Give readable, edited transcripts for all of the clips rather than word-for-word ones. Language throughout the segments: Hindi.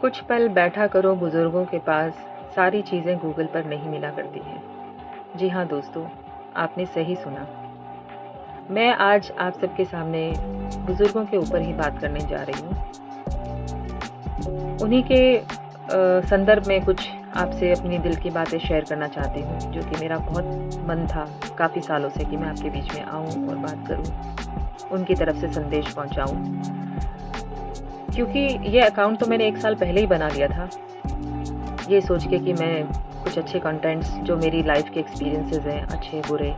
कुछ पल बैठा करो बुज़ुर्गों के पास, सारी चीज़ें गूगल पर नहीं मिला करती हैं। जी हाँ दोस्तों, आपने सही सुना। मैं आज आप सबके सामने बुज़ुर्गों के ऊपर ही बात करने जा रही हूँ। उन्हीं के संदर्भ में कुछ आपसे अपनी दिल की बातें शेयर करना चाहती हूँ, जो कि मेरा बहुत मन था काफ़ी सालों से कि मैं आपके बीच में आऊँ और बात करूँ, उनकी तरफ से संदेश पहुँचाऊँ। क्योंकि ये अकाउंट तो मैंने 1 साल पहले ही बना लिया था, ये सोच के कि मैं कुछ अच्छे कंटेंट्स जो मेरी लाइफ़ के एक्सपीरियंसेस हैं, अच्छे-बुरे,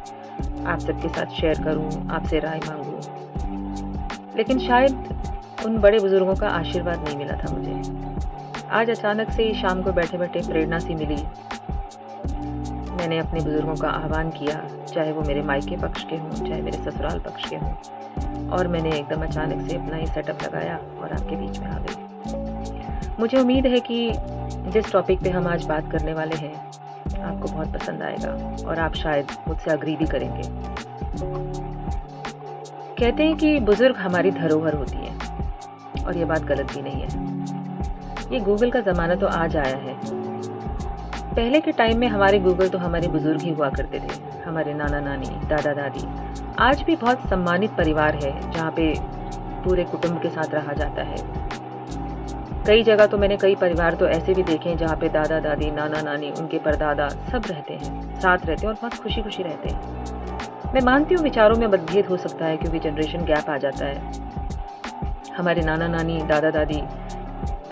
आप सबके साथ शेयर करूँ, आपसे राय माँगूँ। लेकिन शायद उन बड़े बुज़ुर्गों का आशीर्वाद नहीं मिला था मुझे। आज अचानक से ही शाम को बैठे-बैठे प्रेरणा सी मिली। मैंने अपने बुज़ुर्गों का आह्वान किया, चाहे वो मेरे मायके पक्ष के हों, चाहे मेरे ससुराल पक्ष के हों, और मैंने एकदम अचानक से अपना ये सेटअप लगाया और आपके बीच में आ गई। मुझे उम्मीद है कि जिस टॉपिक पे हम आज बात करने वाले हैं, आपको बहुत पसंद आएगा और आप शायद मुझसे एग्री भी करेंगे। कहते हैं कि बुज़ुर्ग हमारी धरोहर होती है और ये बात गलत भी नहीं है। ये गूगल का ज़माना तो आज आया है। पहले के टाइम में हमारे गूगल तो हमारे बुज़ुर्ग ही हुआ करते थे, हमारे नाना-नानी, दादा-दादी। आज भी बहुत सम्मानित परिवार है, जहाँ पे पूरे कुटुंब के साथ रहा जाता है। कई जगह तो मैंने कई परिवार तो ऐसे भी देखे हैं, जहाँ पे दादा-दादी, नाना-नानी, उनके परदादा सब रहते हैं, साथ रहते हैं और बहुत खुशी-खुशी रहते हैं। मैं मानती हूँ विचारों में मतभेद हो सकता है क्योंकि जनरेशन गैप आ जाता है। हमारे नाना-नानी, दादा-दादी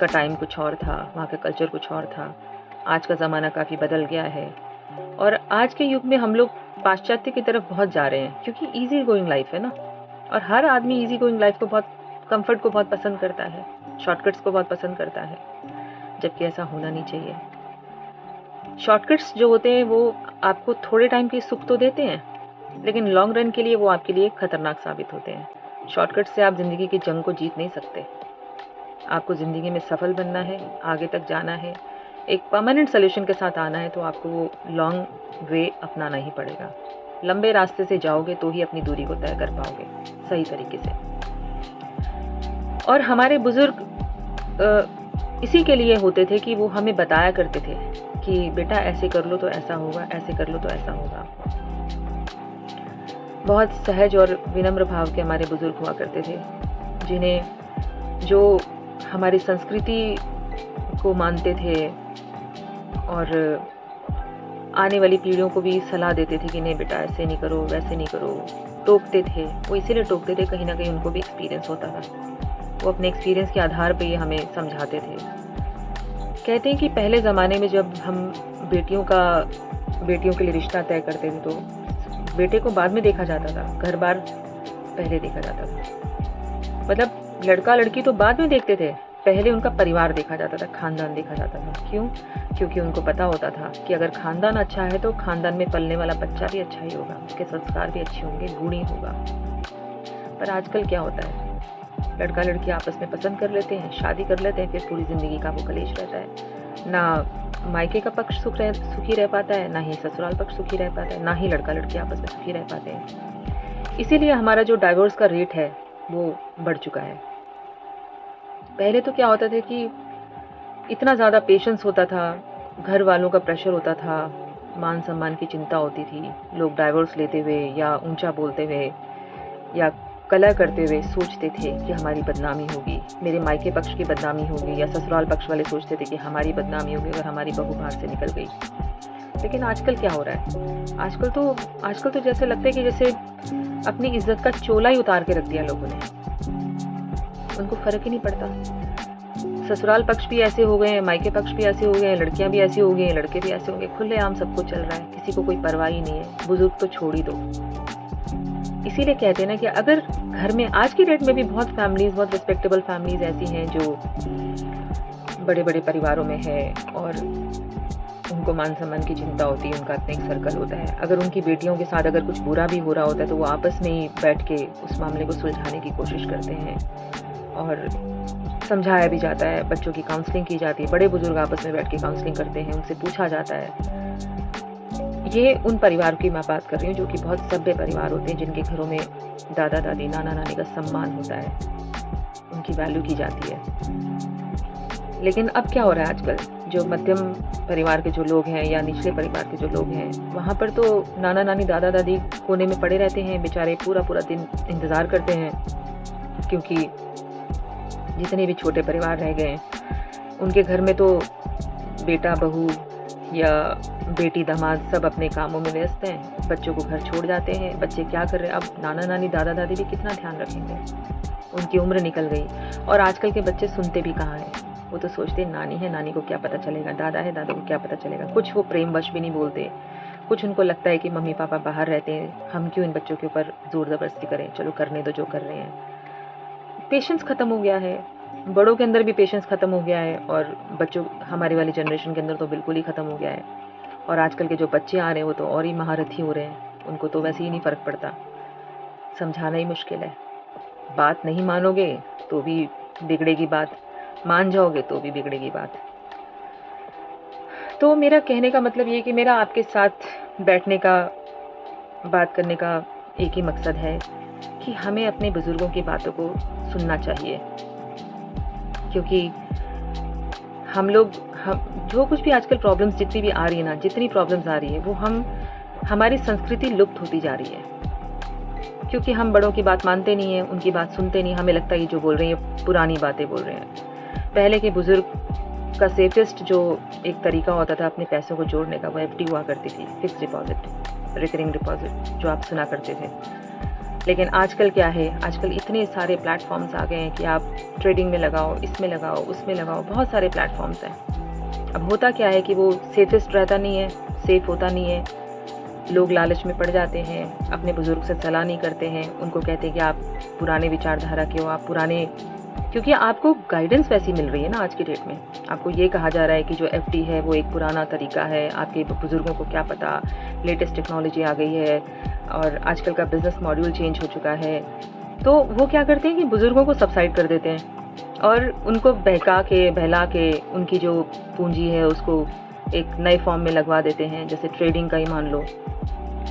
का टाइम कुछ और था, वहाँ का कल्चर कुछ और था। आज का ज़माना काफ़ी बदल गया है और आज के युग में हम लोग पाश्चात्य की तरफ बहुत जा रहे हैं क्योंकि ईज़ी गोइंग लाइफ है ना, और हर आदमी ईज़ी गोइंग लाइफ को बहुत, कंफर्ट को बहुत पसंद करता है, शॉर्टकट्स को बहुत पसंद करता है, जबकि ऐसा होना नहीं चाहिए। शॉर्टकट्स जो होते हैं वो आपको थोड़े टाइम के सुख तो देते हैं, लेकिन लॉन्ग रन के लिए वो आपके लिए खतरनाक साबित होते हैं। शॉर्टकट से आप ज़िंदगी की जंग को जीत नहीं सकते। आपको ज़िंदगी में सफल बनना है, आगे तक जाना है, एक परमानेंट सॉल्यूशन के साथ आना है, तो आपको वो लॉन्ग वे अपनाना ही पड़ेगा। लंबे रास्ते से जाओगे तो ही अपनी दूरी को तय कर पाओगे सही तरीके से। और हमारे बुज़ुर्ग इसी के लिए होते थे कि वो हमें बताया करते थे कि बेटा ऐसे कर लो तो ऐसा होगा, ऐसे कर लो तो ऐसा होगा। बहुत सहज और विनम्र भाव के हमारे बुज़ुर्ग हुआ करते थे, जिन्हें जो हमारी संस्कृति को मानते थे और आने वाली पीढ़ियों को भी सलाह देते थे कि नहीं बेटा ऐसे नहीं करो, वैसे नहीं करो। टोकते थे, वो इसीलिए टोकते थे, कहीं ना कहीं उनको भी एक्सपीरियंस होता था। वो अपने एक्सपीरियंस के आधार पे ये हमें समझाते थे। कहते हैं कि पहले ज़माने में जब हम बेटियों के लिए रिश्ता तय करते थे तो बेटे को बाद में देखा जाता था, घर बार पहले देखा जाता था। मतलब लड़का लड़की तो बाद में देखते थे, पहले उनका परिवार देखा जाता था, खानदान देखा जाता था। क्यों? क्योंकि उनको पता होता था कि अगर खानदान अच्छा है तो खानदान में पलने वाला बच्चा भी अच्छा ही होगा, उसके संस्कार भी अच्छे होंगे, गुणी होगा। पर आजकल क्या होता है, लड़का लड़की आपस में पसंद कर लेते हैं, शादी कर लेते हैं, फिर पूरी ज़िंदगी का वो कलेश रहता है। ना मायके का पक्ष सुखी रह पाता है, ना ही ससुराल पक्ष सुखी रह पाता है, ना ही लड़का लड़की आपस में सुखी रह पाते हैं। इसीलिए हमारा जो डाइवोर्स का रेट है वो बढ़ चुका है। पहले तो क्या होता था कि इतना ज़्यादा पेशेंस होता था, घर वालों का प्रेशर होता था, मान सम्मान की चिंता होती थी। लोग डाइवोर्स लेते हुए या ऊंचा बोलते हुए या कलह करते हुए सोचते थे कि हमारी बदनामी होगी, मेरे मायके पक्ष की बदनामी होगी, या ससुराल पक्ष वाले सोचते थे कि हमारी बदनामी होगी अगर हमारी बहू बाहर से निकल गई। लेकिन आजकल क्या हो रहा है, आजकल तो जैसे लगता है कि जैसे अपनी इज्जत का चोला ही उतार के रख दिया लोगों ने। उनको फ़र्क ही नहीं पड़ता। ससुराल पक्ष भी ऐसे हो गए हैं, मायके पक्ष भी ऐसे हो गए हैं, लड़कियां भी ऐसी हो गई हैं, लड़के भी ऐसे होंगे, खुलेआम सबको चल रहा है, किसी को कोई परवाह ही नहीं है। बुजुर्ग तो छोड़ ही दो। इसीलिए कहते हैं ना कि अगर घर में आज की डेट में भी बहुत रिस्पेक्टेबल फैमिलीज ऐसी हैं जो बड़े बड़े परिवारों में है और उनको मान सम्मान की चिंता होती है, उनका अपना एक सर्कल होता है। अगर उनकी बेटियों के साथ अगर कुछ बुरा भी हो रहा होता है तो वो आपस में ही बैठ के उस मामले को सुलझाने की कोशिश करते हैं और समझाया भी जाता है, बच्चों की काउंसलिंग की जाती है, बड़े बुजुर्ग आपस में बैठ के काउंसलिंग करते हैं, उनसे पूछा जाता है। ये उन परिवार की मैं बात कर रही हूँ जो कि बहुत सभ्य परिवार होते हैं, जिनके घरों में दादा दादी नाना नानी का सम्मान होता है, उनकी वैल्यू की जाती है। लेकिन अब क्या हो रहा है आजकल, जो मध्यम परिवार के जो लोग हैं या निचले परिवार के जो लोग हैं, वहाँ पर तो नाना नानी दादा दादी कोने में पड़े रहते हैं बेचारे, पूरा पूरा दिन इंतज़ार करते हैं, क्योंकि जितने भी छोटे परिवार रह गए हैं उनके घर में तो बेटा बहू या बेटी दामाद सब अपने कामों में व्यस्त हैं, बच्चों को घर छोड़ जाते हैं। बच्चे क्या कर रहे हैं, अब नाना नानी दादा दादी भी कितना ध्यान रखेंगे, उनकी उम्र निकल गई। और आजकल के बच्चे सुनते भी कहाँ हैं, वो तो सोचते हैं नानी है, नानी को क्या पता चलेगा, दादा है, दादा को क्या पता चलेगा। कुछ वो प्रेमवश भी नहीं बोलते, कुछ उनको लगता है कि मम्मी पापा बाहर रहते हैं, हम क्यों इन बच्चों के ऊपर ज़ोर ज़बरदस्ती करें, चलो करने दो जो कर रहे हैं। पेशेंस ख़त्म हो गया है, बड़ों के अंदर भी पेशेंस ख़त्म हो गया है, और बच्चों हमारी वाली जनरेशन के अंदर तो बिल्कुल ही ख़त्म हो गया है। और आजकल के जो बच्चे आ रहे हैं वो तो और ही महारथी हो रहे हैं, उनको तो वैसे ही नहीं फ़र्क पड़ता, समझाना ही मुश्किल है। बात नहीं मानोगे तो भी बिगड़ेगी बात, मान जाओगे तो भी बिगड़ेगी बात। तो मेरा कहने का मतलब ये कि मेरा आपके साथ बैठने का, बात करने का एक ही मकसद है कि हमें अपने बुज़ुर्गों की बातों को सुनना चाहिए, क्योंकि हम जो कुछ भी आजकल प्रॉब्लम्स जितनी भी आ रही है ना, जितनी प्रॉब्लम्स आ रही है वो हमारी संस्कृति लुप्त होती जा रही है, क्योंकि हम बड़ों की बात मानते नहीं हैं, उनकी बात सुनते नहीं। हमें लगता है ये जो बोल रहे हैं पुरानी बातें बोल रहे हैं। पहले के बुज़ुर्ग का सेफेस्ट जो एक तरीका होता था अपने पैसों को जोड़ने का, वो एफडी हुआ करती थी, फिक्स डिपॉजिट, रिकरिंग डिपॉजिट, जो आप सुना करते थे। लेकिन आजकल क्या है, आजकल इतने सारे प्लेटफॉर्म्स आ गए हैं कि आप ट्रेडिंग में लगाओ, इसमें लगाओ, उसमें लगाओ, बहुत सारे प्लेटफॉर्म्स हैं। अब होता क्या है कि वो सेफेस्ट रहता नहीं है, सेफ होता नहीं है, लोग लालच में पड़ जाते हैं, अपने बुज़ुर्ग से सलाह नहीं करते हैं, उनको कहते हैं कि आप पुराने विचारधारा के हो, आप पुराने, क्योंकि आपको गाइडेंस वैसी मिल रही है ना आज की डेट में। आपको ये कहा जा रहा है कि जो एफडी है वो एक पुराना तरीका है, आपके बुज़ुर्गों को क्या पता, लेटेस्ट टेक्नोलॉजी आ गई है और आजकल का बिज़नेस मॉड्यूल चेंज हो चुका है। तो वो क्या करते हैं कि बुज़ुर्गों को सबसाइड कर देते हैं और उनको बहला के उनकी जो पूंजी है उसको एक नए फॉर्म में लगवा देते हैं। जैसे ट्रेडिंग का ही मान लो,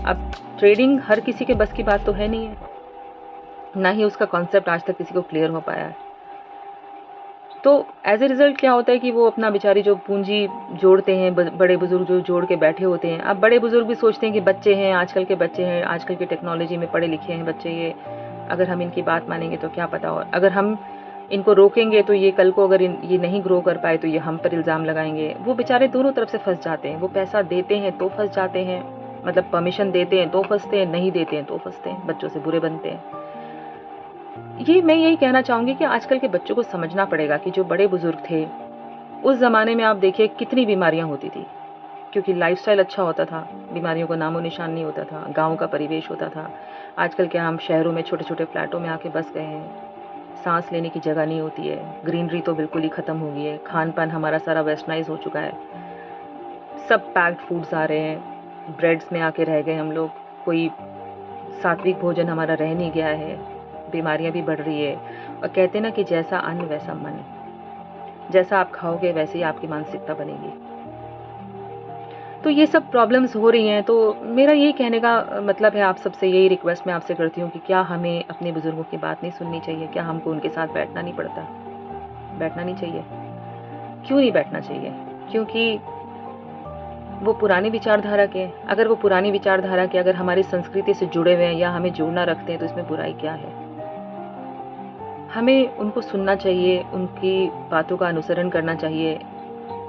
अब ट्रेडिंग हर किसी के बस की बात तो है नहीं है, ना ही उसका कॉन्सेप्ट आज तक किसी को क्लियर हो पाया है। तो एज ए रिज़ल्ट क्या होता है कि वो अपना बेचारी जो पूंजी जोड़ते हैं, बड़े बुजुर्ग जो जोड़ के बैठे होते हैं। अब बड़े बुजुर्ग भी सोचते हैं कि बच्चे हैं, आजकल के बच्चे हैं, आजकल की टेक्नोलॉजी में पढ़े लिखे हैं बच्चे, ये अगर हम इनकी बात मानेंगे तो क्या पता, और अगर हम इनको रोकेंगे तो ये कल को अगर ये नहीं ग्रो कर पाए तो ये हम पर इल्ज़ाम लगाएंगे। वो बेचारे दोनों तरफ से फंस जाते हैं। वो पैसा देते हैं तो फंस जाते हैं, मतलब परमिशन देते हैं तो फंसते हैं, नहीं देते हैं तो फंसते हैं, बच्चों से बुरे बनते हैं। ये मैं यही कहना चाहूँगी कि आजकल के बच्चों को समझना पड़ेगा कि जो बड़े बुजुर्ग थे उस ज़माने में आप देखिए कितनी बीमारियाँ होती थी, क्योंकि लाइफस्टाइल अच्छा होता था, बीमारियों का नामो निशान नहीं होता था, गाँव का परिवेश होता था। आजकल क्या हम शहरों में छोटे छोटे फ्लैटों में आके बस गए हैं, सांस लेने की जगह नहीं होती है, ग्रीनरी तो बिल्कुल ही ख़त्म हो गई है, खान पान हमारा सारा वेस्टर्नाइज हो चुका है, सब पैक्ड फूड्स आ रहे हैं, ब्रेड्स में आके रह गए हम लोग, कोई सात्विक भोजन हमारा रह नहीं गया है, बीमारियां भी बढ़ रही है। और कहते हैं ना कि जैसा अन्न वैसा मन, जैसा आप खाओगे वैसे ही आपकी मानसिकता बनेगी। तो ये सब प्रॉब्लम्स हो रही हैं। तो मेरा यही कहने का मतलब है, आप सबसे यही रिक्वेस्ट मैं आपसे करती हूँ कि क्या हमें अपने बुजुर्गों की बात नहीं सुननी चाहिए? क्या हमको उनके साथ बैठना नहीं पड़ता, बैठना नहीं चाहिए? क्यों नहीं बैठना चाहिए? क्योंकि वो पुरानी विचारधारा के, अगर वो पुरानी विचारधारा के अगर हमारी संस्कृति से जुड़े हुए हैं या हमें जोड़ना रखते हैं तो इसमें बुराई क्या है? हमें उनको सुनना चाहिए, उनकी बातों का अनुसरण करना चाहिए।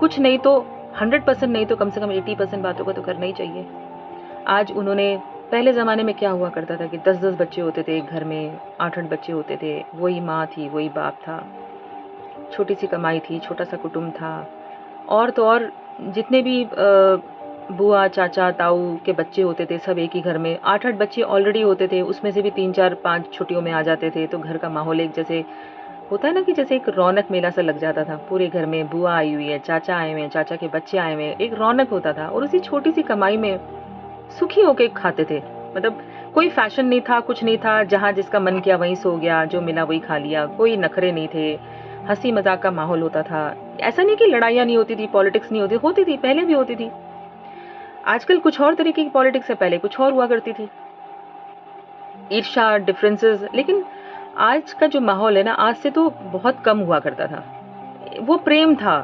कुछ नहीं तो 100% नहीं तो कम से कम 80% बातों का तो करना ही चाहिए। आज उन्होंने, पहले ज़माने में क्या हुआ करता था कि 10-10 बच्चे होते थे एक घर में, 8-8 बच्चे होते थे, वही माँ थी, वही बाप था, छोटी सी कमाई थी, छोटा सा कुटुंब था, और तो और जितने भी बुआ, चाचा, ताऊ के बच्चे होते थे सब एक ही घर में, 8-8 बच्चे ऑलरेडी होते थे, उसमें से भी 3-4-5 छुट्टियों में आ जाते थे। तो घर का माहौल एक जैसे होता है ना कि जैसे एक रौनक मेला सा लग जाता था। पूरे घर में बुआ आई हुई है, चाचा आए हुए हैं, चाचा के बच्चे आए हुए हैं, एक रौनक होता था। और उसी छोटी सी कमाई में सुखी होके खाते थे। मतलब कोई फैशन नहीं था, कुछ नहीं था, जहाँ जिसका मन किया वहीं सो गया, जो मिला वही खा लिया, कोई नखरे नहीं थे, हंसी मजाक का माहौल होता था। ऐसा नहीं कि लड़ाइयाँ नहीं होती थी, पॉलिटिक्स नहीं होती थी, पहले भी होती थी। आजकल कुछ और तरीके की पॉलिटिक्स है, पहले कुछ और हुआ करती थी, ईर्ष्या, डिफरेंसेस। लेकिन आज का जो माहौल है ना, आज से तो बहुत कम हुआ करता था। वो प्रेम था।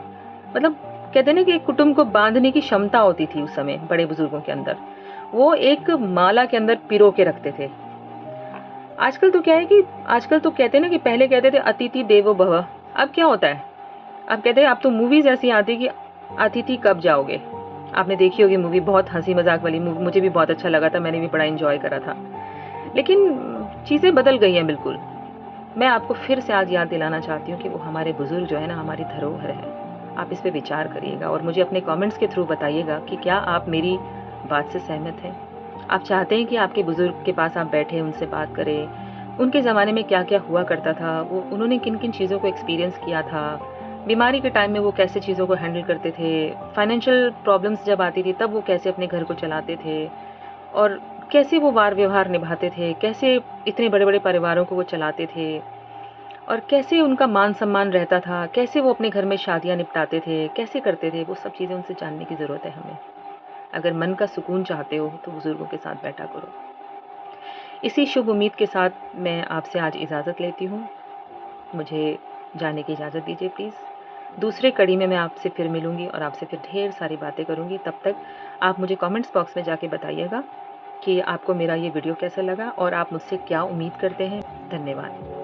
मतलब कहते हैं ना कि एक कुटुंब को बांधने की क्षमता होती थी उस समय बड़े बुजुर्गों के अंदर। वो एक माला के अंदर पिरो के रखते थे। आजकल तो क्या है कि आजकल तो कहते हैं ना कि पहले कहते थे अतिथि देवो भव। अब क्या होता है? अब कहते हैं अब तो मूवीज ऐसी आती कि अतिथि कब जाओगे। आपने देखी होगी मूवी, बहुत हंसी मजाक वाली मूवी, मुझे भी बहुत अच्छा लगा था, मैंने भी बड़ा एंजॉय करा था। लेकिन चीज़ें बदल गई हैं बिल्कुल। मैं आपको फिर से आज याद दिलाना चाहती हूँ कि वो हमारे बुजुर्ग जो है ना, हमारी धरोहर है। आप इस पे विचार करिएगा और मुझे अपने कमेंट्स के थ्रू बताइएगा कि क्या आप मेरी बात से सहमत हैं। आप चाहते हैं कि आपके बुजुर्ग के पास आप बैठे उनसे बात करें, उनके ज़माने में क्या क्या हुआ करता था, वो उन्होंने किन किन चीज़ों को एक्सपीरियंस किया था, बीमारी के टाइम में वो कैसे चीज़ों को हैंडल करते थे, फाइनेंशियल प्रॉब्लम्स जब आती थी तब वो कैसे अपने घर को चलाते थे, और कैसे वो वार व्यवहार निभाते थे, कैसे इतने बड़े बड़े परिवारों को वो चलाते थे, और कैसे उनका मान सम्मान रहता था, कैसे वो अपने घर में शादियां निपटाते थे, कैसे करते थे, वो सब चीज़ें उनसे जानने की ज़रूरत है हमें। अगर मन का सुकून चाहते हो तो बुजुर्गों के साथ बैठा करो। इसी शुभ उम्मीद के साथ मैं आपसे आज इजाज़त लेती हूँ। मुझे जाने की इजाज़त दीजिए प्लीज़। दूसरे कड़ी में मैं आपसे फिर मिलूँगी और आपसे फिर ढेर सारी बातें करूँगी। तब तक आप मुझे कमेंट्स बॉक्स में जाके बताइएगा कि आपको मेरा ये वीडियो कैसा लगा और आप मुझसे क्या उम्मीद करते हैं। धन्यवाद।